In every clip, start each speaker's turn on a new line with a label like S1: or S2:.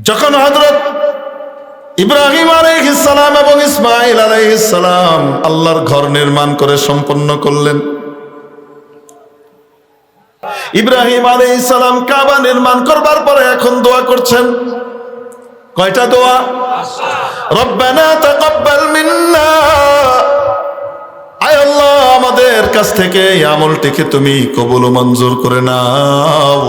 S1: যখন হযরত ইব্রাহিম আলাইহিস সালাম এবং ইসমাঈল আলাইহিস সালাম আল্লাহর ঘর নির্মাণ করে সম্পন্ন করলেন, ইব্রাহিম আলাইহিস সালাম কাবা নির্মাণ করবার পরে এখন দোয়া করছেন। কয়টা দোয়া? রব্বানা তাকাব্বাল মিন্না, আয় আল্লাহ আমাদের কাছ থেকে এই আমলটিকে তুমি কবুল ও মঞ্জুর করে নাও।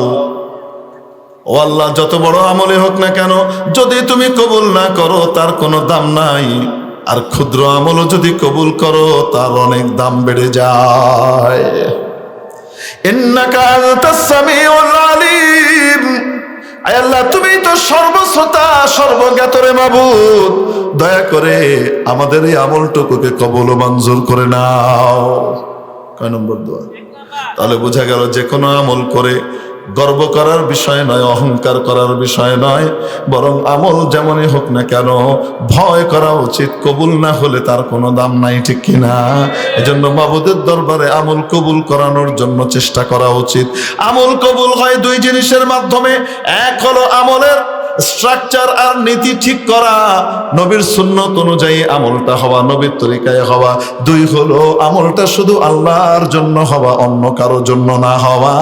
S1: ও আল্লাহ, যত বড় আমলে হোক না কেন, যদি তুমি কবুল না করো তার কোনো দাম নাই, আর ক্ষুদ্র আমলও যদি কবুল করো তার অনেক দাম বেড়ে যায়। ইন্নাকা আনতাস সামিউল আলিম, আয় আল্লাহ তুমি তো সর্বশ্রোতা সর্বজ্ঞাত রে মাবুদ, দয়া করে আমাদের এই আমলটুকুকে কবুল ও মঞ্জুর করে নাও। কয় নম্বর দোয়া? তাহলে বোঝা গেল যে কোনো আমল করে গর্ব করার বিষয় নয়, অহংকার করার বিষয় নয়, বরং আমল যেমনই হোক না কেন ভয় করা উচিত, কবুল না হলে তার কোনো দাম নাই, ঠিক কিনা? এজন্য মাবুদের দরবারে আমল কবুল করানোর জন্য চেষ্টা করা উচিত। আমল কবুল হয় দুই জিনিসের মাধ্যমে, এক হলো আমলের স্ট্রাকচার আর নীতি ঠিক করা, নবীর সুন্নত অনুযায়ী আমলটা হওয়া, নবীর তরিকায় হওয়া। দুই হলো আমলটা শুধু আল্লাহর জন্য হওয়া, অন্য কারোর জন্য না হওয়া।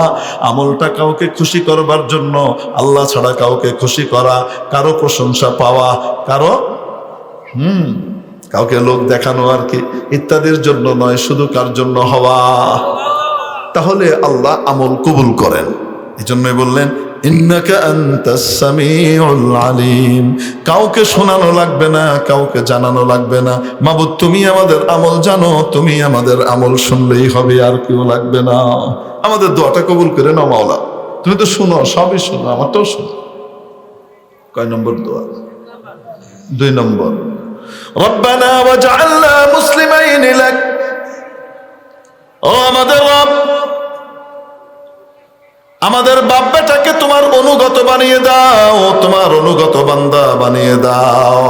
S1: আমলটা কাউকে খুশি করবার জন্য, আল্লাহ ছাড়া কাউকে খুশি করা, কারো প্রশংসা পাওয়া, কাউকে লোক দেখানো আর কি ইত্যাদির জন্য নয়, শুধু কার জন্য হওয়া। তাহলে আল্লাহ আমল কবুল করেন। এই জন্যই বললেন ইন্নাকা আনতাস সামিউল আলিম, কাউকে শোনানো লাগবে না, কাউকে জানানো লাগবে না। মাবুদ তুমি আমাদের আমল জানো, তুমি আমাদের আমল শুনলেই হবে, আর কেউ লাগবে না। আমাদের দোয়াটা কবুল করে নাও মাওলা, তুমি তো শুনো, সবই শুনো, আমারটাও শুনো। কয় নম্বর দোয়া? 2 নম্বর, রব্বানা ওয়াজআলনা মুসলিমাইন লাক, ও আমাদের রব, আমাদের বাপ বেটাকে তোমার অনুগত বানিয়ে দাও, তোমার অনুগত বান্দা বানিয়ে দাও।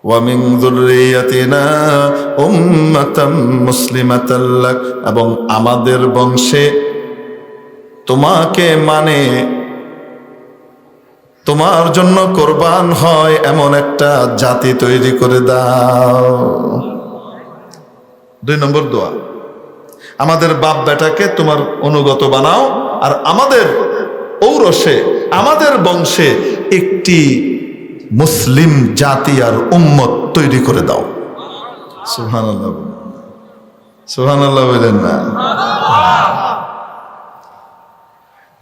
S1: ওয়া মিন যুররিয়াতিনা উম্মাতাম মুসলিমাতাল লাক, এবং আমাদের বংশে তোমাকে মানে, তোমার জন্য কোরবান হয় এমন একটা জাতি তৈরি করে দাও। 2 নম্বর দোয়া, আমাদের বাপ বেটাকে তোমার অনুগত বানাও, আর আমাদের ঔরসে, আমাদের বংশে একটি মুসলিম জাতি আর উম্মত তৈরি করে দাও। সুবহানাল্লাহ, সুবহানাল্লাহ বলেন না?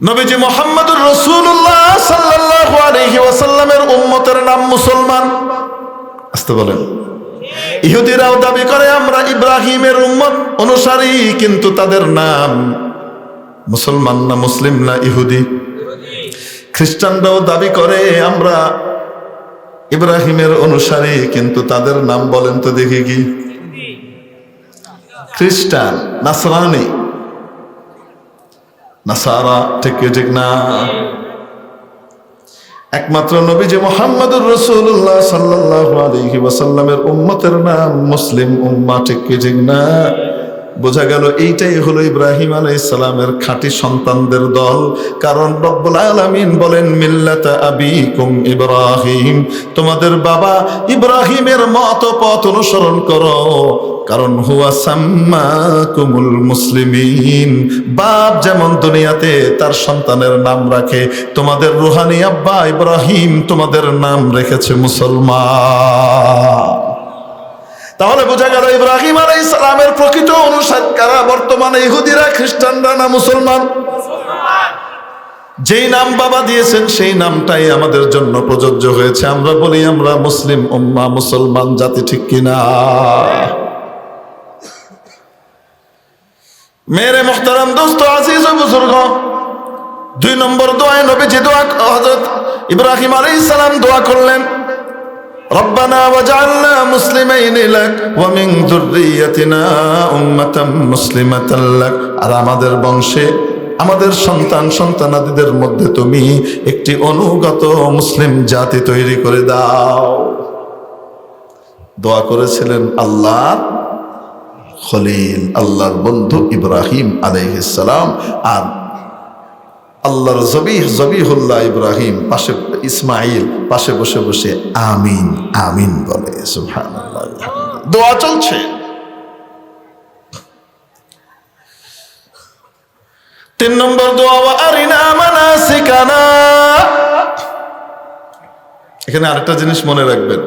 S1: নবীজি মুহাম্মদুর রাসূলুল্লাহ সাল্লাল্লাহু আলাইহি ওয়াসাল্লামের উম্মতের নাম মুসলমান। আস্তে বলেন। ইহুদিরাও দাবি করে আমরা ইব্রাহিমের উম্মত অনুসারী, কিন্তু তাদের নাম মুসলমান না, মুসলিম না, ইহুদি। খ্রিস্টানরাও দাবি করে আমরা ইব্রাহিমের অনুসারী, কিন্তু তাদের নাম বলেন তো দেখি কি? খ্রিস্টান, নাসরানি, নাসারা, ঠিক কি ঠিক না? একমাত্র নবীজি মুহাম্মদুর রাসূলুল্লাহ সাল্লাল্লাহু আলাইহি ওয়াসাল্লামের উম্মতের নাম মুসলিম উম্মাহ, ঠিক কি ঠিক না? বোঝা গেল এইটাই হলো ইব্রাহিম আলাইহিস সালামের খাঁটি সন্তানদের দল। কারণ রব্বুল আলামিন বলেন মিল্লাতা আবিকুম ইব্রাহিম, তোমাদের বাবা ইব্রাহিমের মত পথ অনুসরণ করো, কারণ হুয়া সাম্মাকুমুল মুসলিমিন। বাপ যেমন দুনিয়াতে তার সন্তানের নাম রাখে, তোমাদের রুহানি আব্বা ইব্রাহিম তোমাদের নাম রেখেছে মুসলমান। তাহলে বোঝা গেল ইব্রাহিম আলাইহিস সালামের প্রকৃত অনুসারী কারা? বর্তমানে ইহুদিরা, খ্রিস্টানরা না মুসলমান? যেই নাম বাবা দিয়েছেন সেই নামটাই আমাদের জন্য প্রযোজ্য হয়েছে। আমরা বলি আমরা মুসলিম উম্মাহ, মুসলমান জাতি, ঠিক কিনা? মেরে মুহতারাম দোস্ত, আজিজ ও বুজুর্গ, 2 নম্বর দোয়ায় নবীজি দোয়া, হযরত ইব্রাহিম আলাইহিস সালাম দোয়া করলেন রব্বানা ওয়াজআলনা মুসলিমাইন লাক ওয়া মিন যুররিয়াতিনা উম্মাতাম মুসলিমাতাল লাক, আর আমাদের বংশে, আমাদের সন্তান সন্তানাদিদের মধ্যে তুমি একটি অনুগত মুসলিম জাতি তৈরি করে দাও। দোয়া করেছিলেন আল্লাহর খলিল, আল্লাহর বন্ধু ইব্রাহিম আলাইহিস সালাম। আর আল্লাহর জবিহুল্লাহ ইব্রাহিম পাশে, ইসমাইল পাশে বসে বসে আমিন আমিন বলে। সুবহানাল্লাহ, দোয়া চলছে। 3 নম্বর দোয়া, ওয়া আরিনা মানাসিকানা। এখানে আরেকটা জিনিস মনে রাখবেন,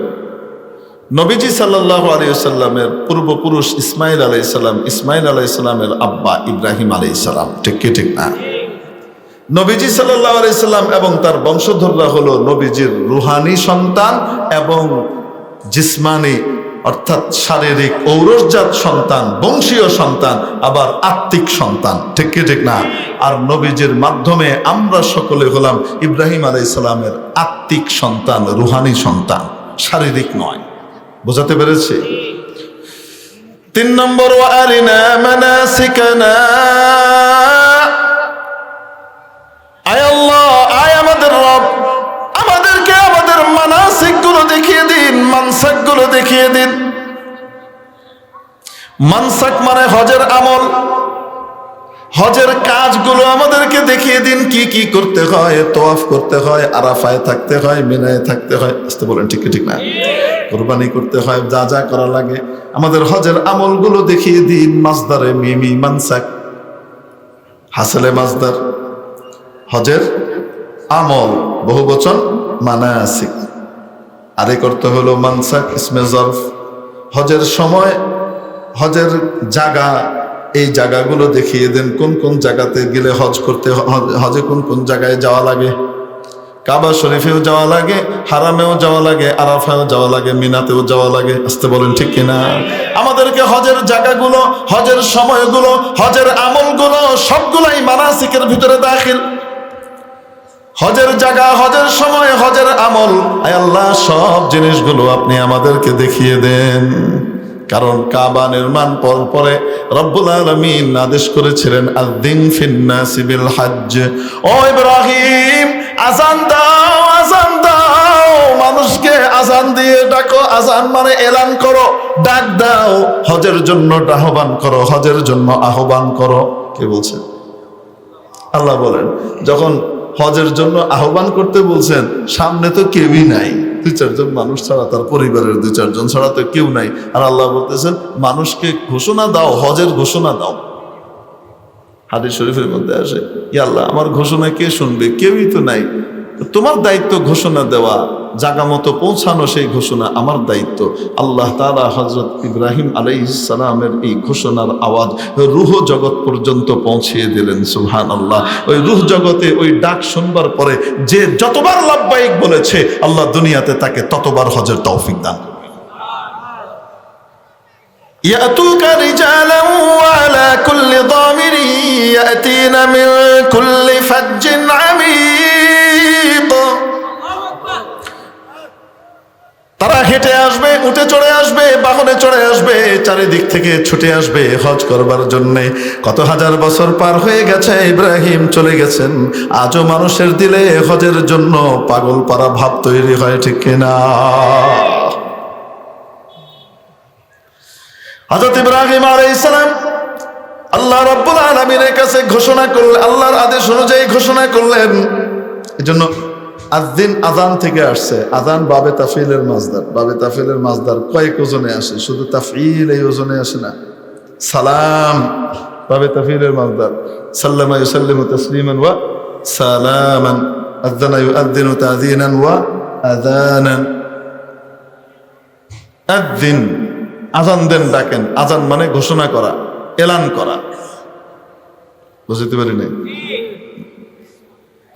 S1: নবীজি সাল্লাল্লাহু আলাইহি ওয়াসাল্লামের পূর্বপুরুষ ইসমাইল আলাইহিস সালাম, ইসমাইল আলাইহিস সালামের আব্বা ইব্রাহিম আলাইহিস সালাম, ঠিক কি ঠিক না? নবীজি সাল্লাল্লাহু আলাইহি সাল্লাম এবং তার বংশধররা হলো নবীজির রুহানি সন্তান এবং জিসমানি অর্থাৎ শারীরিক ঔরসজাত সন্তান, বংশীয় সন্তান, আবার আত্মিক সন্তান, ঠিক কি ঠিক না? আর নবীজির মাধ্যমে আমরা সকলে হলাম ইব্রাহিম আলাইহিস সালামের আত্মিক সন্তান, রুহানি সন্তান, শারীরিক নয়। বোঝাতে পেরেছি? 3 নম্বর, ওয়া আরিনা মানাসিকানা। আয় আল্লাহ, আয় আমাদের রব, আমাদেরকে আমাদের মানাসিক গুলো দেখিয়ে দিন, মানসাক গুলো দেখিয়ে দিন। মানসাক মানে হজের আমল, হজের কাজগুলো আমাদেরকে দেখিয়ে দিন। কি কি করতে হয়? তওয়াফ করতে হয়, আরাফায় থাকতে হয়, মিনায় থাকতে হয়, আসতে বলেন ঠিক ঠিক না? কুরবানি করতে হয়, যা যা করা লাগে আমাদের হজের আমলগুলো দেখিয়ে দিন। মাসদারে মিমি মানসাক, হাসলে মাসদার, হজের আমল বহুবচন মানাসিক, আরে করতে হলো মানসাক ইসমে জরফ। হজের সময়, হজের জায়গা, এই জায়গাগুলো দেখিয়ে দেন। কোন কোন জায়গাতে গেলে হজ করতে, হজে কোন কোন জায়গায় যাওয়া লাগে? কাবা শরীফেও যাওয়া লাগে, হারামেও যাওয়া লাগে, আরাফায়ও যাওয়া লাগে, মিনাতেও যাওয়া লাগে, আসতে বলেন ঠিক কিনা? আমাদেরকে হজের জায়গাগুলো, হজের সময়গুলো, হজের আমলগুলো সবগুলাই মানাসিকের ভিতরে দাখিল। হজের জায়গা, হজের সময়, হজের আমল, আয় আল্লাহ সব জিনিসগুলো আপনি আমাদেরকে দেখিয়ে দেন। কারণ কাবা নির্মাণ পরে রব্বুল আলামিন আদেশ করেছিলেন, আযিন ফিন্নাসি বিল হজ্জ। ও ইব্রাহিম, আযান দাও, আযান দাও, মানুষকে আযান দিয়ে ডাকো। আযান মানে এলান করো, ডাক দাও, হজের জন্য আহ্বান করো, হজের জন্য আহ্বান করো। কে বলছে? আল্লাহ বলেন, যখন হজের জন্য আহ্বান করতে বলছেন, সামনে তো কেউই নাই, 2-4 জন মানুষ ছাড়া, তার পরিবারের 2-4 জন ছাড়া তো কেউ নাই। আর আল্লাহ বলতেছেন, মানুষকে ঘোষণা দাও, হজের ঘোষণা দাও। হাদিস শরীফের মধ্যে আসে, ইয়া আল্লাহ, আমার ঘোষণা কে শুনবে? কেউই তো নাই। তোমার দায়িত্ব ঘোষণা দেওয়া, জায়গা মতো পৌঁছানো, সেই ঘোষণা আমার দায়িত্ব। আল্লাহ তাআলা হযরত ইব্রাহিম আলাইহিস সালামের এই ঘোষণার আওয়াজ রূহ জগৎ পর্যন্ত পৌঁছিয়ে দিলেন। সুবহানাল্লাহ। ওই রূহ জগতে ওই ডাক শুনবার পরে যে যতবার লাব্বাইক বলেছে, আল্লাহ দুনিয়াতে তাকে ততবার হজের তৌফিক দান করবেন। ইয়াতুকা রিজালান ওয়া আলা কুল্লি দামিরিন ইয়াতিনা মিন কুল্লি ফাজ্জিন আমীক। তারা হেঁটে আসবে, উঠে চড়ে আসবে, বাহনে চড়ে আসবে, চারিদিক থেকে ছুটে আসবে হজ করবার জন্যে। কত হাজার বছর পার হয়ে গেছে, ইব্রাহিম চলে গেছেন, আজও মানুষের দিলে হজের জন্য পাগল পারা ভাব তৈরি হয়, ঠিক কিনা? হযরত ইব্রাহিম আলাইহিস সালাম আল্লাহ রাব্বুল আলামিনের কাছে ঘোষণা করলেন, আল্লাহর আদেশ অনুযায়ী ঘোষণা করলেন। এজন্য আযিন আযান থেকে আসছে। আযান বাবে তাফঈলের মাজদার, বাবে তাফঈলের মাজদার কয়েক ওজনে আসে, শুধু তাফঈল এই ওজনে আসে না। সালাম বাবে তাফঈলের মাজদার, সাল্লামা ইউসাল্লিমু তাসলিমান ওয়া সালামান, আযানা ইউআযিনু তাযীনান ওয়া আযানান। আযিন, আযান দেন, ডাকেন। আযান মানে ঘোষণা করা, এলান করা। বুঝতে পারি নাই?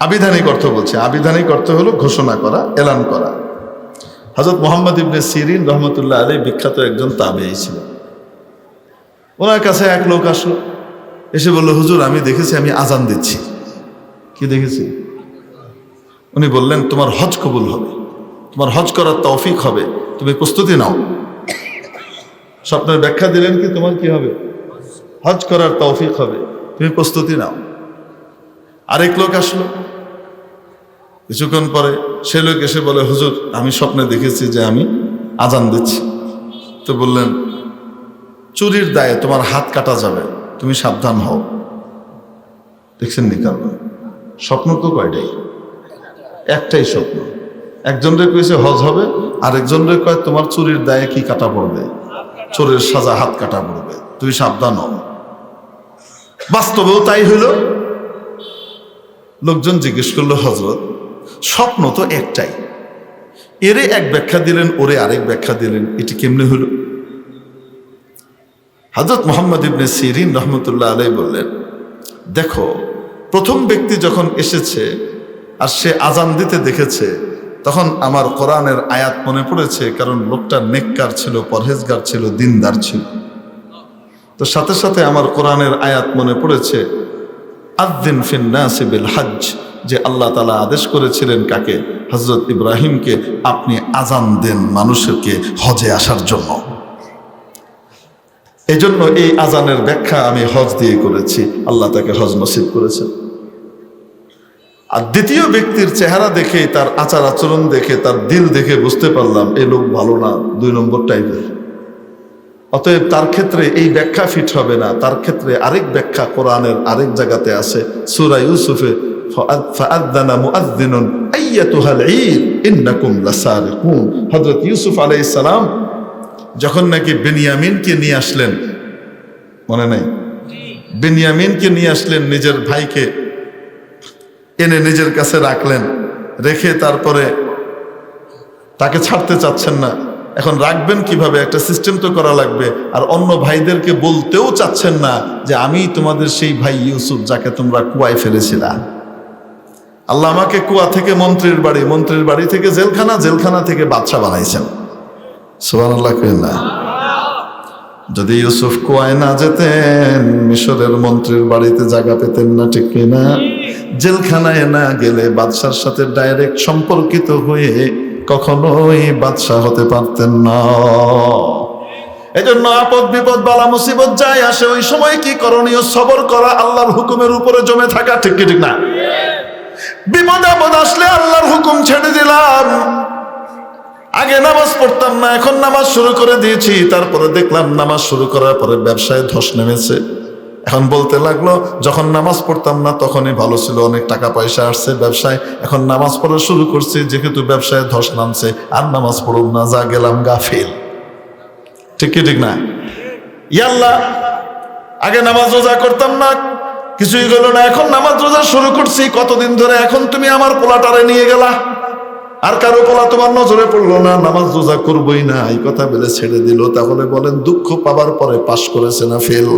S1: আবিধানিক অর্থ বলছে, আবিধানিক অর্থ হলো ঘোষণা করা, এলান করা। হযরত মুহাম্মদ ইবনে সিরিন রহমতুল্লাহ আলাইহি বিখ্যাত একজন তাবেঈ ছিলেন। ওনার কাছে এক লোক আসলো, এসে বলল, হুজুর আমি দেখেছি, আমি আজান দিচ্ছি। কি দেখেছি? উনি বললেন, তোমার হজ কবুল হবে, তোমার হজ করার তৌফিক হবে, তুমি প্রস্তুতি নাও। স্বপ্নের ব্যাখ্যা দিলেন কি, তোমার কি হবে? হজ করার তৌফিক হবে, তুমি প্রস্তুতি নাও। আরেক লোক আসলো, কিছুক্ষণ পরে সে লোক এসে বলে, হুজুর আমি স্বপ্নে দেখেছি যে আমি আজান দিচ্ছি। তো বললেন, চুরির দায়ে তোমার হাত কাটা যাবে, তুমি সাবধান হও। দেখছেন নি? কারণ স্বপ্ন তো কয়টাই? একটাই স্বপ্ন। একজনরে কইছে হজ হবে, আর একজনরে কয় তোমার চুরির দায়ে কি কাটা পড়বে, চোরের সাজা হাত কাটা পড়বে, তুই সাবধান হ। বাস্তবেও তাই হইল। লোকজন জিজ্ঞেস করলো, হজরত স্বপ্ন তো একটাই, এরে এক ব্যাখ্যা দিলেন, ওরে আরেক ব্যাখ্যা দিলেন, এটি কেমনে হইল? হযরত মুহাম্মদ ইবনে সিরিন রহমতুল্লাহ আলাইহি বললেন, দেখো, প্রথম ব্যক্তি যখন এসেছে আর সে আজান দিতে দেখেছে, তখন আমার কোরআনের আয়াত মনে পড়েছে, কারণ লোকটা নেককার ছিল, পরহেজগার ছিল, দিনদার ছিল। তো সাথে সাথে আমার কোরআনের আয়াত মনে পড়েছে, আযযিন ফিন নাসি বিল হজ্জ, যে আল্লাহ তাআলা আদেশ করেছিলেন কাকে? হযরত ইব্রাহিমকে, আপনি আজান দেন মানুষকে হজে আসার জন্য। এজন্য এই আজানের ব্যাখ্যা আমি হজ দিয়ে করেছি, আল্লাহ তাকে হজ নসিব করেছেন। আর দ্বিতীয় ব্যক্তির চেহারা দেখে, তার আচার আচরণ দেখে, তার দিল দেখে বুঝতে পারলাম এই লোক ভালো না, 2 নম্বর টাইপের। অতএব তার ক্ষেত্রে এই ব্যাখ্যা ফিট হবে না, তার ক্ষেত্রে আরেক ব্যাখ্যা কোরআনের আরেক জায়গাতে আছে, সূরা ইউসুফে, ফাআযানা মুআযযিনুন আইয়াতুহাল ঈদ ইন্নাকুম লাসারিকুন। হযরত ইউসুফ আলাইহিস সালাম যখন নাকি বেনিয়ামিনকে নিয়ে আসলেন, মনে নাই? বেনিয়ামিনকে নিয়ে আসলেন, নিজের ভাইকে এনে নিজের কাছে রাখলেন, রেখে তারপরে তাকে ছাড়তে চাচ্ছেন না। এখন রাখবেন কিভাবে? একটা সিস্টেম তো করা লাগবে। আর অন্য ভাইদেরকে বলতেও চাচ্ছেন না যে আমি তোমাদের সেই ভাই ইউসুফ, যাকে তোমরা কুয়ায় ফেলেছিলা। আল্লাহ আমাকে কুয়া থেকে মন্ত্রীর বাড়ি, মন্ত্রীর বাড়ি থেকে জেলখানা, জেলখানা থেকে বাদশা বানাইছেন। সুবহানাল্লাহ কইলেন না? যদি ইউসুফ কুয়ায় না যেতেন, মিশরের মন্ত্রীর বাড়িতে জায়গা পেতেন না, ঠিক কিনা? জেলখানায় না গেলে বাদশার সাথে ডাইরেক্ট সম্পর্কিত হয়ে কখনোই বাদশা হতে পারতেন না। এজন্য আপদ বিপদ বালা মুসিবত যাই আসে, ওই সময় কি করণীয়? সবর করা, আল্লাহর হুকুমের উপরে জমে থাকা, ঠিক কি ঠিক না? বিপদ আপদ আসলে আল্লাহর হুকুম ছেড়ে দিলাম। আগে নামাজ পড়তাম না, এখন নামাজ শুরু করে দিয়েছি। তারপরে দেখলাম নামাজ শুরু করার পরে ব্যবসায় ধস নেমেছে। এখন বলতে লাগলো, যখন নামাজ পড়তাম না তখনই ভালো ছিল, অনেক টাকা পয়সা আসছে ব্যবসায়, এখন নামাজ পড়া শুরু করছি, যেহেতু ব্যবসায় ধস নামছে, আর নামাজ পড়ুন না, যা গেলাম গাফিল। ঠিক কি ঠিক না? ইয়াল্লাহ, আগে নামাজ রোজা করতাম না, কিছুই হলো না, এখন নামাজ রোজা শুরু করছি কতদিন ধরে, এখন তুমি আমার পোলাটারে নিয়ে গেলা, আর কারো পোলা তোমার নজরে পড়লো না, নামাজ রোজা করবোই না, এই কথা বলে ছেড়ে দিল। তাহলে বলেন, দুঃখ পাবার পরে পাশ করেছে না ফেল?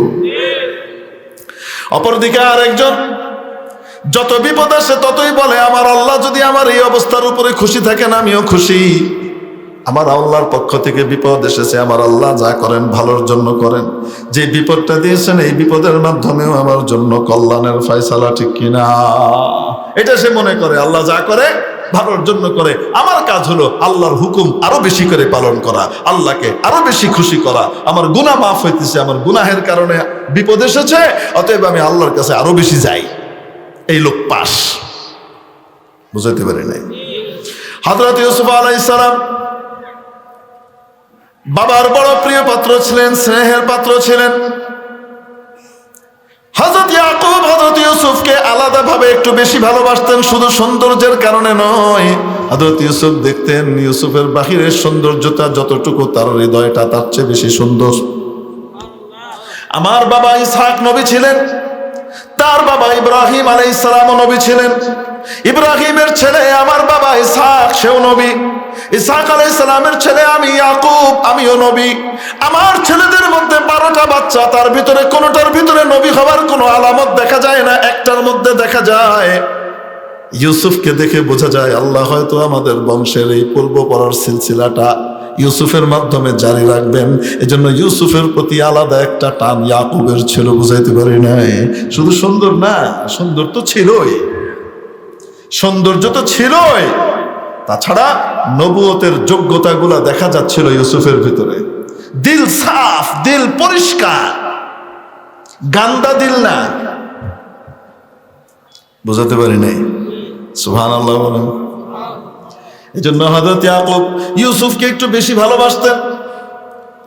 S1: অপরদিকে আরেকজন যত বিপদ আসে ততই বলে, আমার আল্লাহ যদি আমার এই অবস্থার উপরে খুশি থাকেন, আমিও খুশি। আমার আল্লাহর পক্ষ থেকে বিপদ এসেছে, আমার আল্লাহ যা করেন ভালোর জন্য করেন। যে বিপদটা দিয়েছেন, এই বিপদের মাধ্যমেও আমার জন্য কল্যাণের ফয়সালা, ঠিক কিনা? এটা সে মনে করে আল্লাহ যা করে ভালোর জন্য করে। আমার কাজ হলো আল্লাহর হুকুম আরো বেশি করে পালন করা, আল্লাহকে আরো বেশি খুশি করা। আমার গুনাহ মাফ হইতেছে, আমার গুনাহের কারণে বিপদ এসেছে, অতএব আমি আল্লাহর কাছে আরো বেশি যাই। এই লোক পাস। বুঝাইতে পারি নাই? হযরত ইউসুফ আলাইহিস সালাম বাবার বড় প্রিয় পাত্র ছিলেন, স্নেহের পাত্র ছিলেন। হযরত ইয়াকুব হযরত ইউসুফকে আলাদাভাবে একটু বেশি ভালোবাসতেন, শুধু সৌন্দর্যের কারণে নয়। হযরত ইউসুফ দেখতেন ইউসুফের বাহিরের সৌন্দর্যতা যতটুকু, তার হৃদয়টা তার চেয়ে বেশি সুন্দর। আমার বাবা ইসহাক নবী ছিলেন, তার বাবা ইব্রাহিম আলাইহিস সালাম নবী ছিলেন। ইব্রাহিমের ছেলে আমার বাবা ইসহাক, সেও নবী। ইসহাক আলাইহিস সালামের ছেলে আমি ইয়াকুব, আমিও নবী। আমার ছেলেদের মধ্যে 12টা বাচ্চা, তার ভিতরে কোনটার ভিতরে নবী হওয়ার কোনো আলামত দেখা যায় না, একটার মধ্যে দেখা যায়। ইউসুফকে দেখে বোঝা যায় আল্লাহ হয়তো আমাদের বংশের এই পূর্বপরার সিলসিলাটা ইউসুফের মাধ্যমে জারি রাখবেন। এজন্য ইউসুফের প্রতি আলাদা একটা টান ইয়াকুবের ছিল, বুঝাইতে পারি নাই। শুধু সুন্দর না, সুন্দর তো ছিলই, সৌন্দর্য তো ছিলই, তাছাড়া নবুয়তের যোগ্যতাগুলা দেখা যাচ্ছিল ইউসুফের ভিতরে। দিল সাফ, দিল পরিষ্কার, গান্দা দিল না। বুঝাতে পারি নাই? সুবহানাল্লাহ বলেন। এই জন্য হযরত ইয়াকুব ইউসুফকে একটু বেশি ভালোবাসতেন।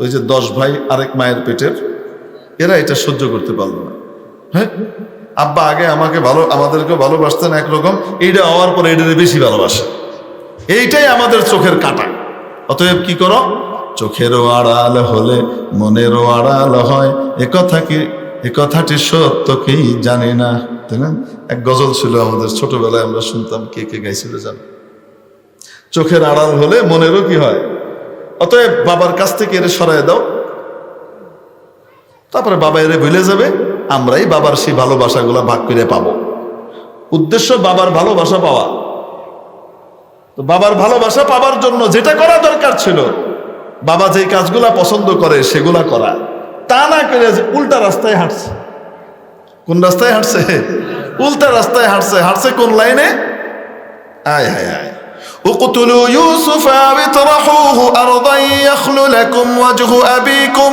S1: ওই যে 10 ভাই আরেক মায়ের পেটের, এরা এটা সহ্য করতে পারলো না। হ্যাঁ, আব্বা আগে আমাকে আমাদেরকে ভালোবাসতেন একরকম, এইটা হওয়ার পরে এটারে বেশি ভালোবাসে। এইটাই আমাদের চোখের কাঁটা। অতএব কি করো, চোখেরও আড়াল হলে মনেরও আড়াল হয়, এ কথাটি সত্য কি জানি না, তাই না? এক গজল ছিল আমাদের ছোটবেলায়, আমরা শুনতাম, কে কে গাইছিল জানো? চোখের আড়াল হলে মনেরও কি হয়। অতএব বাবার কাছ থেকে এর সরায় দাও, তারপরে বাবা এরে ভুলে যাবে, আমরাই বাবার সেই ভালোবাসাগুলা ভাগ করে পাবো। উদ্দেশ্য বাবার ভালোবাসা পাওয়া। তো বাবার ভালোবাসা পাবার জন্য যেটা করা দরকার ছিল, বাবা যে কাজগুলা পছন্দ করে সেগুলা করা, তা না করে উল্টা রাস্তায় হাঁটছে। কোন রাস্তায় হাঁটছে? উল্টা রাস্তায় হাঁটছে। হাঁটছে কোন লাইনে? আয় হায় হায়, اقتلوا يوسف أو اطرحوه أرضا يخل لكم وجه أبيكم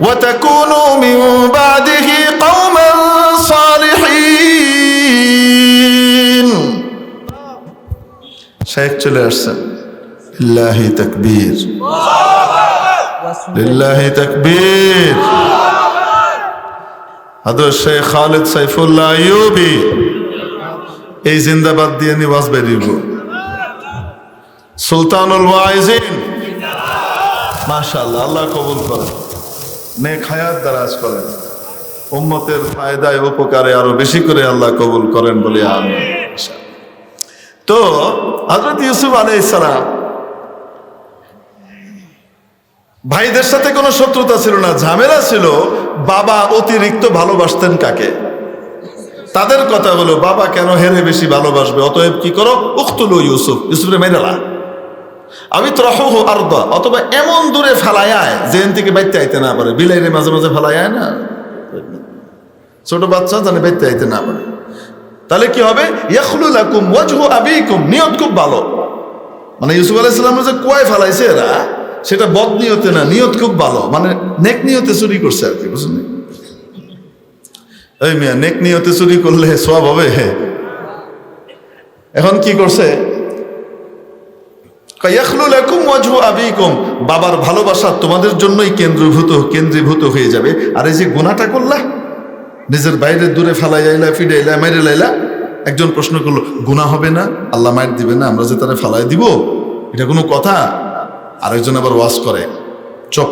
S1: وتكونوا من بعده قوما صالحين। শেখ চলে আসছেন। লিল্লাহি তাকবীর, লিল্লাহি তাকবীর। হযরত শেখ খালিদ সাইফুল্লাহ আইয়ুবী এই জিন্দাবাদ দিয়ে নিবাস বেরিব। সুলতানুল ওয়াইজিন, মাশাআল্লাহ, আল্লাহ কবুল করেন, নেক হায়াত দারাজ করেন, উম্মতের ফায়দায় উপকারে আরো বেশি করে আল্লাহ কবুল করেন বলে আমিন। তো হযরত ইউসুফ আলাইহিস সালাম ভাইদের সাথে কোনো শত্রুতা ছিল না, ঝামেলা ছিল। বাবা অতিরিক্ত ভালোবাসতেন কাকে? তাদের কথা হলো, বাবা কেন হেরে বেশি ভালোবাসবে? অতএব কি করো, উকতুলু ইউসুফ, ইউসুফরে মেরালা, আমি ত্রহু আরদা, অথবা এমন দূরে ফেলায় যেন থেকে বাইতে আইতে না পারে। বিলাইরে মাঝে মাঝে ফেলায় না, ছোট বাচ্চা জানে বাইতে আইতে না পারে। তাহলে কি হবে, ইয়াখলু লাকুম ওয়াজহু আবিকুম, নিয়ত খুব ভালো। মানে ইউসুফ আলাইহিস সালামের যে কুয়ায় ফেলাইছে এরা, সেটা বদ নিয়তে না, নিয়ত খুব ভালো, মানে নেক নিয়তে চুরি করছে আর কি, বুঝলেন? এই মিয়া, নেক নিয়তে চুরি করলে সওয়াব হবে? এখন কি করছে, ইয়াখলু লাকুম ওয়াজহু আবিকুম, বাবার ভালোবাসা তোমাদের জন্যই কেন্দ্রীভূত হয়ে যাবে। আর এই যে গুনাহটা করলা, নিজের বাইরে দূরে ফেলাই আইলা, ফিডাইলা, মেরে লাইলা। একজন প্রশ্ন করলো, গুনাহ হবে না? আল্লাহ মায়ের দিবে না? আমরা যে তারা ফেলাই দিব, এটা কোনো কথা? আরেকজন আবার ওয়াজ করে, চুপ,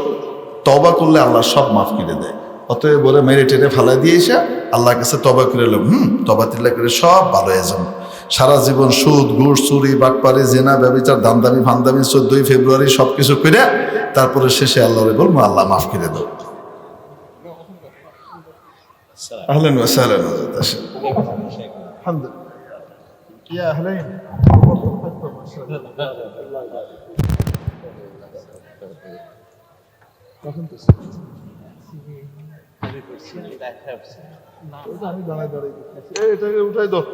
S1: তওবা করলে আল্লাহ সব মাফ করে দেয়। অতএব বলে মেরে টেরে ফালাই দিয়ে এসে আল্লাহর কাছে তওবা করে এলো, তওবা তিল্লা করে সব ভালো হয়ে যাবে। সারা জীবন সুদ, ঘুষ, চুরি, বাটপারি, জেনা, ব্যভিচার, দামদামি, ফান্দামি, 14 ফেব্রুয়ারি সবকিছু করে তারপরে শেষে আল্লাহরে বলবো, আল্লাহ মাফ করে দাও। আহলান ওয়া সাহলান। আলহামদুলিল্লাহ, ইয়া আহলান। কখন তো আমি দাঁড়াই এটাকে উঠাই দাও।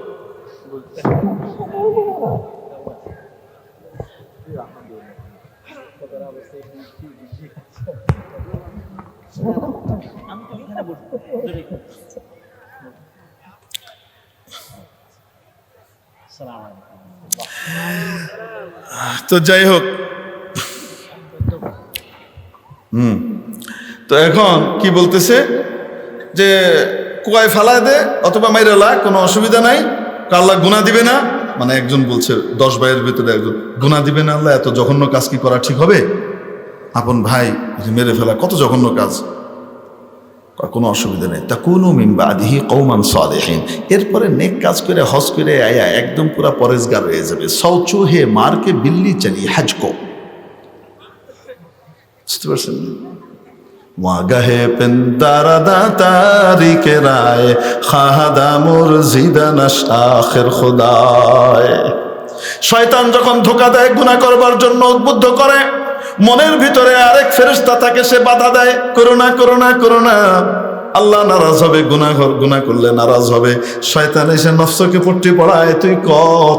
S1: তো যাই হোক, তো এখন কি বলতেছে যে কুয়ায় ফালায় দে অথবা মাইরালা, কোনো অসুবিধা নাই, আল্লাহ গুনাহ দিবে না। মানে একজন বলছে 10 ভাইয়ের ভিতরে একজন, গুনাহ দিবে না আল্লাহ, এত জঘন্য কাজ কি করা ঠিক হবে? আপন ভাই মেরে ফেলা কত জঘন্য কাজ, কোনো অসুবিধা নেই। তাকুনু মিন বাদিহি কওমান সালিহিন, এরপরে নেক কাজ করে হজ করে আয়া একদম পুরা পরেজগার হয়ে যাবে। সৌচু হে মারকে বিল্লি চালি হজ কো, বুঝতে পারছেন? ওয়াগাহে পেন্দারাদা তারিকে রায় খাহাদা মুরজিদানাস আখির খুদায়। শয়তান যখন ধোঁকা দেয়, গুনাহ করবার জন্য উদ্বুদ্ধ করে, মনের ভিতরে আরেক ফেরেশতা তাকে সে বাধা দেয়, করো না, করো না, করো না, আল্লাহ নারাজ হবে, গুনাহ করলে নারাজ হবে। শয়তান এসে নফসকে পট্টি পড়ায়, তুই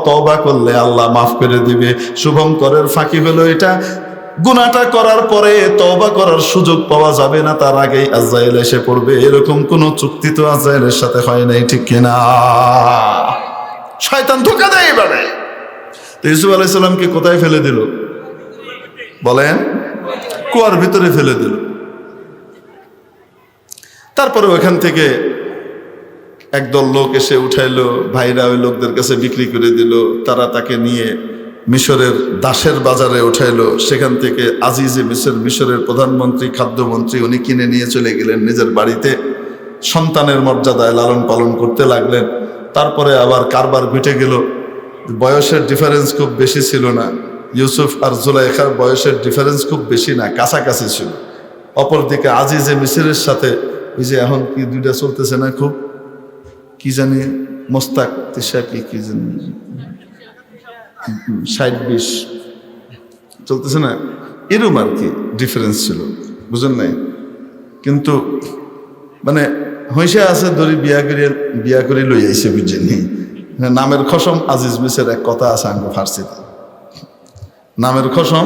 S1: তওবা করলে আল্লাহ মাফ করে দিবে। শুভঙ্করের ফাঁকি হলো এটা, গুনাহটা করার পরে তওবা করার সুযোগ পাওয়া যাবে না, তার আগেই আজরাইল এসে পড়বে। এরকম কোন চুক্তি তো আজরাইলের সাথে হয় নাই, ঠিক কিনা? শয়তান ধোঁকা দেয় এইভাবে। তো ইউসুফ আলাইহিস সালামকে কোথায় ফেলে দিল বলেন? কুয়ার ভিতরে ফেলে দিল। তারপরে ওখান থেকে একদল লোক এসে উঠাইলো, ভাইরা ওই লোকদের কাছে বিক্রি করে দিল। তারা তাকে নিয়ে মিশরের দাসের বাজারে উঠাইলো। সেখান থেকে আজিজে মিশরের প্রধানমন্ত্রী, খাদ্যমন্ত্রী, উনি কিনে নিয়ে চলে গেলেন নিজের বাড়িতে। সন্তানের মর্যাদায় লালন পালন করতে লাগলেন। তারপরে আবার কারবার ঘটে গেল। বয়সের ডিফারেন্স খুব বেশি ছিল না, ইউসুফ আর জুলাইখার বয়সের ডিফারেন্স খুব বেশি না, কাছাকাছি ছিল। অপরদিকে আজিজে মিশরের সাথে ওই যে এখন কি দুইটা চলতেছে না খুব, কি জানি মোস্তাক তিশা কি জানি 60-20 চলতেছে না, এরম আর কি ডিফারেন্স ছিল, বুঝেন নাই? কিন্তু মানে হইসা আছে ধরি বিয়া করে লই আইছে, বুঝছেন? নামের খসম আজিজ মিসের এক কথা আছে আঙ্গ ফার্সিতে, নামের খসম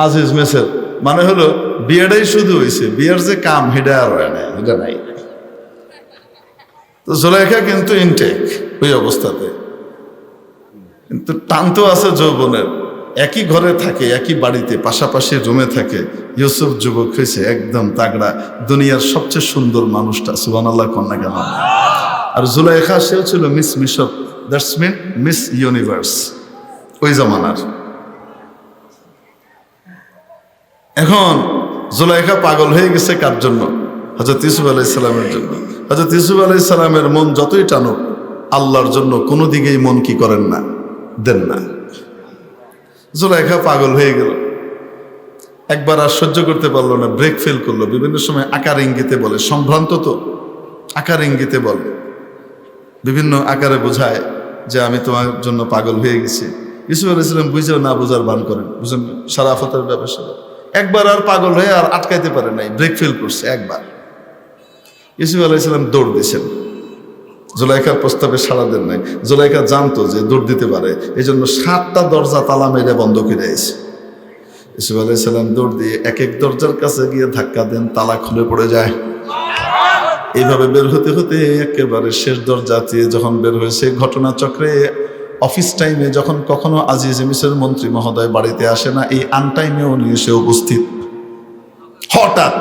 S1: আজিজ মিসের মানে হলো বিয়েটাই শুধু হয়েছে, বিয়ের যে কাম হেডা আর হয় না, এটা নাই। তো জুলাইখা কিন্তু ইনটেক ওই অবস্থাতে, কিন্তু টান আছে যৌবনের। একই ঘরে থাকে, একই বাড়িতে, পাশাপাশি রুমে থাকে। ইউসুফ যুবক হয়েছে একদম তাগড়া, দুনিয়ার সবচেয়ে সুন্দর মানুষটা, সুবহানাল্লাহ কন্যা কেন। আর জুলাইখা সেও ছিল মিস মিশর, দ্যাটস মিন মিস ইউনিভার্স ওই জামানার। এখন জুলাইখা পাগল হয়ে গেছে কার জন্য? হযরত ইউসুফ আলাইহিস সালামের জন্য। হযরত ইউসুফ আলাইহিস সালামের মন যতই টানুক, আল্লাহর জন্য কোনো দিকেই মন কি করেন না, দেন না। জুলাইখা পাগল হয়ে গেল, একবার আর সহ্য করতে পারলো না, ব্রেক ফেল করলো। বিভিন্ন সময় আকার ইঙ্গিতে বলে, সম্ভ্রান্ত তো আকার ইঙ্গিতে বলে, বিভিন্ন আকারে বোঝায় যে আমি তোমার জন্য পাগল হয়ে গেছি। ইউসুফ আলাইহিস সালাম বুঝেও না বোঝার ভান করেন, বুঝেন, সারাফতের ব্যবসা। একবার আর পাগল হয়ে আর আটকাইতে পারে নাই, ব্রেক ফেল করছে একবার। ইউসুফ আলাইহিস সালাম দৌড় দিয়েছেন, জুলাইখার প্রস্তাবে সাড়া দেন নাই। জুলাইখা জানতো যে দৌড় দিতে পারে, এই জন্য 7টা দরজা তালা মেরে বন্ধ করে আইছে। ইউসুফ আলাইহিস সালাম দৌড় দিয়ে এক এক দরজার কাছে গিয়ে ধাক্কা দেন, তালা খুলে পড়ে যায়। এইভাবে বের হতে হতে একেবারে শেষ দরজা দিয়ে যখন বের হয়েছে, ঘটনাচক্রে অফিস টাইমে যখন কখনো আজিজ মিসর মন্ত্রী মহোদয় বাড়িতে আসে না, এই আনটাইমে উনি এসে উপস্থিত। হঠাৎ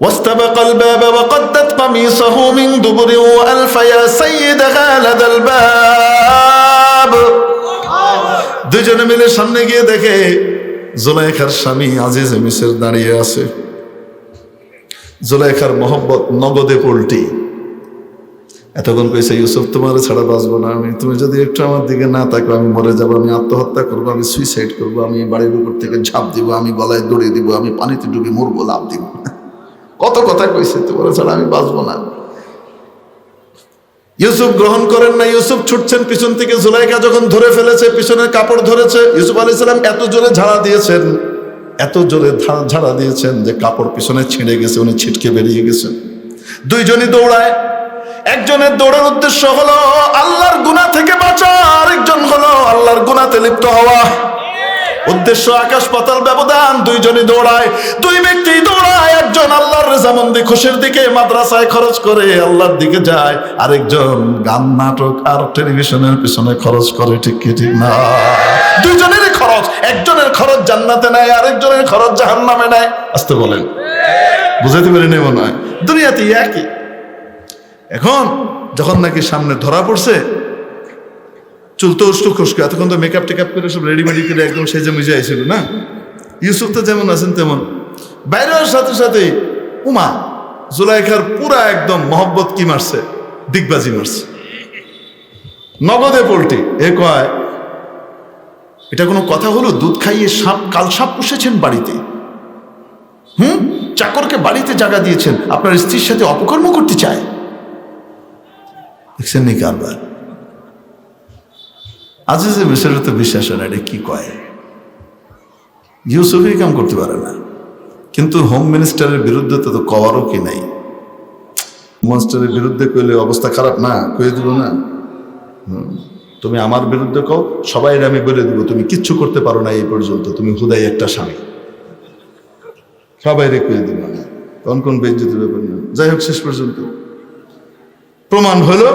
S1: واستبق الباب وقدت قميصه من دبر وألف يا سيدها لدى الباب। দুজনে মিলে সামনে গিয়ে দেখে জুলাইখার স্বামী আজিজ মিসর দাঁড়িয়ে আছে। জুলাইখার মহব্বত নগদে পল্টি। এতক্ষণ কইছে, ইউসুফ তোমার ছাড়া বাঁচবো না আমি, তুমি যদি একটু আমার দিকে না তাকো আমি মরে যাবো, আমি আত্মহত্যা করবো, আমি সুইসাইড করবো, আমি বাড়ির উপর থেকে ঝাঁপ দিব, আমি গলায় দড়ি দিব, আমি পানিতে ডুবে মরবো, লাভ দিব। কত কথা কইছে, তোমার ছাড়া আমি বাঁচবো না। ইউসুফ গ্রহণ করেন না, ইউসুফ ছুটছেন পিছন থেকে। জুলাইখা যখন ধরে ফেলেছে, পিছনের কাপড় ধরেছে, ইউসুফ আলাইহিস সালাম এত জোরে ঝাড়া দিয়েছেন, এত জোরে ঝাড়া দিয়েছেন যে কাপড় পিছনে ছিঁড়ে গেছে, উনি ছিটকে বেরিয়ে গেছেন। দুইজনই দৌড়ায়। একজনের দৌড়ের উদ্দেশ্য হলো আল্লাহর গুনাহ থেকে বাঁচা, আরেকজন হলো আল্লাহর গুনাহতে লিপ্ত হওয়া। উদ্দেশ্য আকাশ পাতাল ব্যবধান, দুইজনই দৌড়ায়। দুই ব্যক্তি দৌড়ায়, একজন আল্লাহর রেজামন্দি খুশির দিকে মাদ্রাসায় খরচ করে আল্লাহর দিকে যায়, আরেকজন গান নাটক আর টেলিভিশনের পিছনে খরচ করে। ঠিক কি ঠিক না? দুইজনেরই খরচ, একজনের খরচ জান্নাতে নেয়, আরেকজনের খরচ জাহান্নামে নেয়। আসতে বলেন, বুঝাইতে পারি নেই মনে হয়, দুনিয়াতে একই। এখন যখন নাকি সামনে ধরা পড়ছে, চুলতো উষ্টো খুশকে, এতক্ষণ তো মেকআপ টেকআপ করে সব রেডিমেডি করে একদম সেজে মিজে আইছিল না। ইউসুফ তো যেমন আছেন তেমন, বাইরের সাথে সাথে উমা জুলাইখার পুরা একদম মহব্বত কি মারছে, দিগবাজি মারছে, নগদে পোল্টি। এ কয়, এটা কোনো কথা হলো? দুধ খাইয়ে সাপ, কাল সাপ পুষেছেন বাড়িতে, চাকরকে বাড়িতে জায়গা দিয়েছেন, আপনার স্ত্রীর সাথে অপকর্ম করতে চায়। দেখছেন নি কারবার? আজিজে মিসর তো বিশ্বাস হয় না, এটা কি কয়? ইউসুফই কাম করতে পারে না, কিন্তু হোম মিনিস্টারের বিরুদ্ধে তো কওয়ারও কি নাই। মিনিস্টারের বিরুদ্ধে কইলে অবস্থা খারাপ না, কয়ে দিব না, তুমি আমার বিরুদ্ধে কও, সবাই আমি বলে দিব তুমি কিচ্ছু করতে পারো না এই পর্যন্ত, তুমি হুদাই একটা স্বামী, সবাই রে কয়ে দিব না, তখন কোন বেজ্জতি ব্যাপার না। যাই হোক, শেষ পর্যন্ত প্রমাণ হলো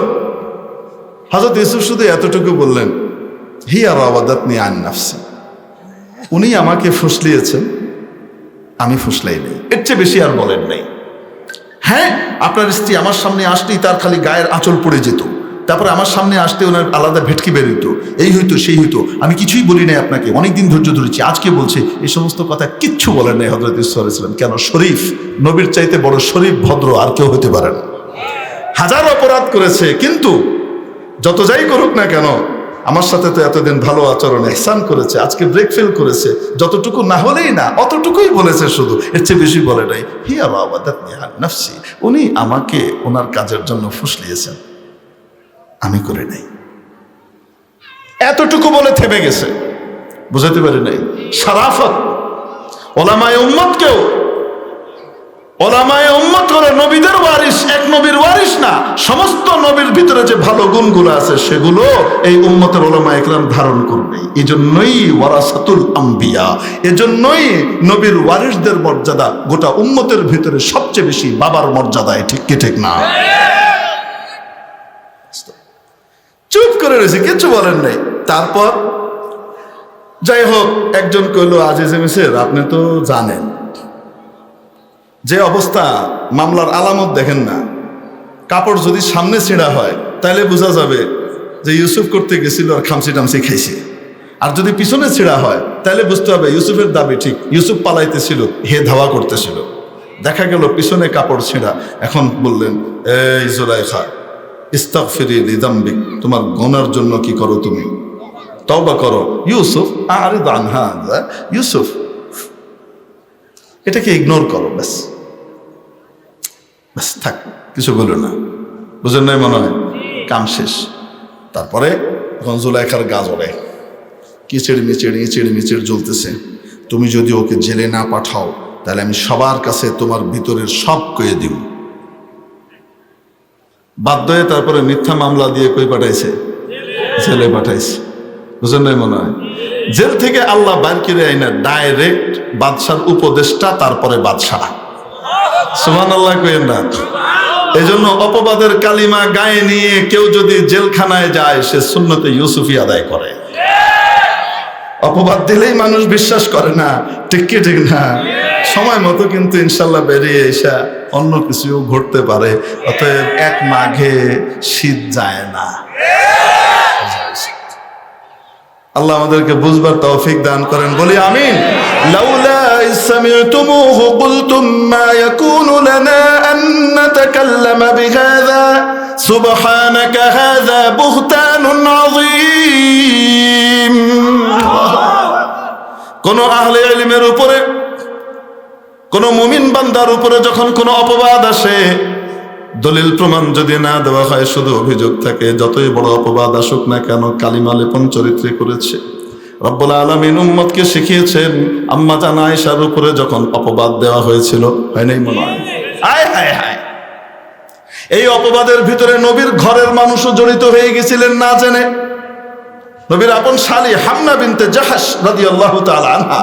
S1: হযরত ইউসুফ শুধু এতটুকু বললেন, হিয়া রাওয়াদাতনি আন নাফসি, উনি আমাকে ফুসলিয়েছেন, আমি ফুসলাই নেই, এর চেয়ে বেশি আর বলেন নাই। হ্যাঁ, আপনার স্ত্রী আমার সামনে আসতেই তার খালি গায়ের আঁচল পড়ে যেত, তারপরে আমার সামনে আসতে ওনার আলাদা ভেটকি বের হইতো, এই হইতো সেই হইতো, আমি কিছুই বলি নাই আপনাকে, অনেকদিন ধৈর্য ধরেছি, আজকে বলছে। এই সমস্ত কথা কিচ্ছু বলেন নাই হযরত ইউসুফ আলাইহিস সালাম। কেন? শরীফ, নবীর চাইতে বড় শরীফ ভদ্র আর কেউ হতে পারে না। হাজার অপরাধ করেছে, কিন্তু যত যাই করুক না কেন আমার সাথে তো এতদিন ভালো আচরণ ইহসান করেছে, আজকে ব্রেক ফেল করেছে, যতটুকু না হলেই না অতটুকুই বলেছে, শুধু এর চেয়ে বেশি বলে নাই। হিয়া রাওয়াদাতনি আন নাফসি, উনি আমাকে ওনার কাজের জন্য ফুসলিয়েছেন, আমি করে নাই। এতটুকু বলে থেমে গেছে, বুঝাতে পারি নাই। সারাফত ওলামায়ে উম্মতকেও, ওলামায়ে উম্মত হলো নবীদের ওয়ারিস, এক নবীর ওয়ারিস না, সমস্ত নবীর ভিতরে যে ভালো গুণগুলো আছে সেগুলো এই উম্মতের ওলামায়ে ইকরাম ধারণ করবে। এজন্যই ওয়ারাসাতুল আম্বিয়া, এজন্যই নবীর ওয়ারিসদের মর্যাদা গোটা উম্মতের ভিতরে সবচেয়ে বেশি বাবার মর্যাদায়, ঠিক কি ঠিক না? চুপ করে রয়েছে, কিছু বলেন নাই। তারপর যাই হোক, একজন কইল, আজিজে মিসর আপনি তো জানেন যে অবস্থা, মামলার আলামত দেখেন না, কাপড় যদি সামনে ছেঁড়া হয় তাহলে বোঝা যাবে যে ইউসুফ করতে গেছিল আর খামসি টামসি খাইছে, আর যদি পিছনে ছেঁড়া হয় তাহলে বুঝতে হবে ইউসুফের দাবি ঠিক, ইউসুফ পালাইতেছিল, হে ধাওয়া করতেছিল। দেখা গেল পিছনে কাপড় ছেঁড়া। এখন বললেন, এই জুলাইখা, ইস্তাগফিরি লিযামবিক, তোমার গুনার জন্য কি করো তুমি? তওবা করো। ইউসুফ আরিদ আন হাযা, ইউসুফ এটাকে ইগনোর করো, ব্যাস ব্যাস, থাক, কিছু বলো না। বুঝেন নাই মনে হয়? কাম শেষ। তারপরে এখন জুলাইখার গা জ্বলে, কিচিড় মিচিড় জ্বলতেছে। তুমি যদি ওকে জেলে না পাঠাও তাহলে আমি সবার কাছে তোমার ভিতরের সব কয়ে দিব। বাধ্য হয়ে তারপরে মিথ্যা মামলা দিয়ে কই পাঠাইছে? জেলে পাঠাইছে। বুঝেন নাই মনে হয়? জেল থেকে আল্লাহ বাইর করে আইনা ডাইরেক্ট বাদশার উপদেষ্টা, তারপরে বাদশাহ। সুবহানাল্লাহ কইেন না? এই জন্য অপবাদের কালিমা গায়ে নিয়ে কেউ যদি জেলখানায় যায় সে সুন্নতে ইউসুফি আদায় করে। অপবাদ দিলেই মানুষ বিশ্বাস করে না, ঠিক কি ঠিক না? সময় মতো কিন্তু ইনশাল্লাহ বেরিয়ে এসা অন্য কিছুও ঘটতে পারে। অতএব এক মাঘে শীত যায় না। আল্লাহ আমাদেরকে বুঝবার তৌফিক দান করেন, বলি আমিন। লাউলা ইসমি'তুমুহু কুলতুম মা ইয়াকুনু লানা আন নাতাকাল্লামা বিহাযা সুবহানাকা হাযা বুহতানুন আযীম। কোন আহলে ইলমের উপরে, কোন মুমিন বান্দার উপরে যখন কোন অপবাদ আসে, দলিল প্রমাণ যদি না দেওয়া হয়, শুধু অভিযোগ থাকে, যতই বড় অপবাদ আসুক না কেন, কালিমা লেপন চরিত্রে করেছে। রব্বুল আলামিন উম্মতকে শিখিয়েছেন। আম্মা জান আয়েশার উপরে যখন অপবাদ দেওয়া হয়েছিল, হয় নাই মনে হয়? হায় হায় হায়, এই অপবাদের ভিতরে নবীর ঘরের মানুষও জড়িত হয়ে গেছিলেন না জেনে। নবীর আপন শালী হামনা বিনতে জাহাশ রাদিয়াল্লাহু তাআলা আনহা,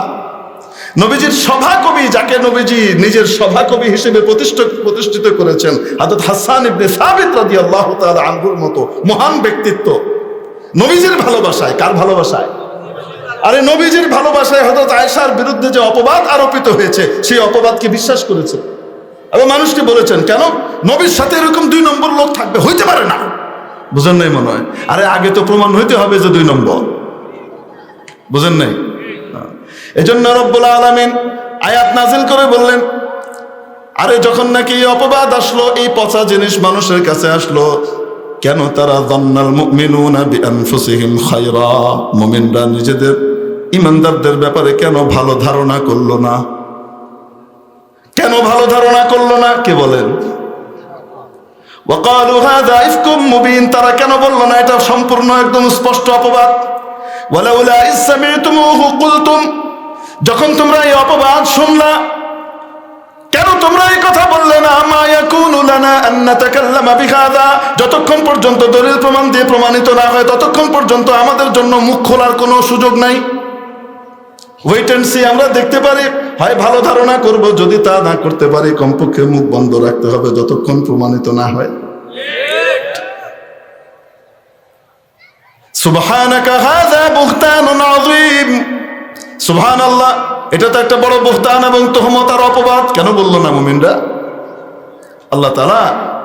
S1: নবীজির সভাকবি, যাকে নবীজি নিজের সভাকবি হিসেবে প্রতিষ্ঠিত করেছেন, হযরত হাসান ইবনে সাবিত রাদিয়াল্লাহু তাআলা আনহুর মতো মহান ব্যক্তিত্ব, নবীজির ভালোবাসায়, কার ভালোবাসায়? আরে নবীজির ভালোবাসায় হযরত আয়েশার বিরুদ্ধে যে অপবাদ আরোপিত হয়েছে, সেই অপবাদকে বিশ্বাস করেছে এবং মানুষকে বলেছেন, কেন নবীর সাথে এরকম 2 নম্বর লোক থাকবে? হইতে পারে না। বুঝেন নাই মনে হয়? আরে আগে তো প্রমাণ হইতে হবে যে 2 নম্বর। বুঝেন নাই? এজন্য রব্বুল আলামিন আয়াত নাযিল করে বললেন, আরে যখন নাকি এই অপবাদ আসলো, এই পচা জিনিস মানুষের কাছে আসলো, কেন তারা যান্নাল মুমিনুনা বিআনফুসিহিম খায়রা, মুমিনরা নিজেদের ঈমানদারদের ব্যাপারে কেন ভালো ধারণা করলো না? কেন ভালো ধারণা করলো না? কে বলেন? ওয়াকালু হাযা ইফকুম মুবিন, তারা কেন বললো না এটা সম্পূর্ণ একদম স্পষ্ট অপবাদ? ওয়ালাউলা ইজ সামি'তুমুহু কুলতুম, যখন তোমরা এই অপবাদ শুনলা, কেন তোমরা এই কথা বললে না? মা ইয়াকুনু লানা আন নাতাকাল্লামা বিহাযা, যতক্ষণ পর্যন্ত দলিল প্রমাণ দিয়ে প্রমাণিত না হয় ততক্ষণ পর্যন্ত আমাদের জন্য মুখ খোলার কোনো সুযোগ নাই। ওয়েট এন্ড সি, আমরা দেখতে পারি, হয় ভালো ধারণা করব, যদি তা না করতে পারি কমপক্ষে মুখ বন্ধ রাখতে হবে যতক্ষণ প্রমাণিত না হয়। সুবহানাকা হাযা বুহতানুন আযীম, সুবহানাল্লাহ, এটা তো একটা বড় বুহতান এবং তুহমত আর অপবাদ। কেন বললো না মুমিনরা? আল্লাহ তাআলা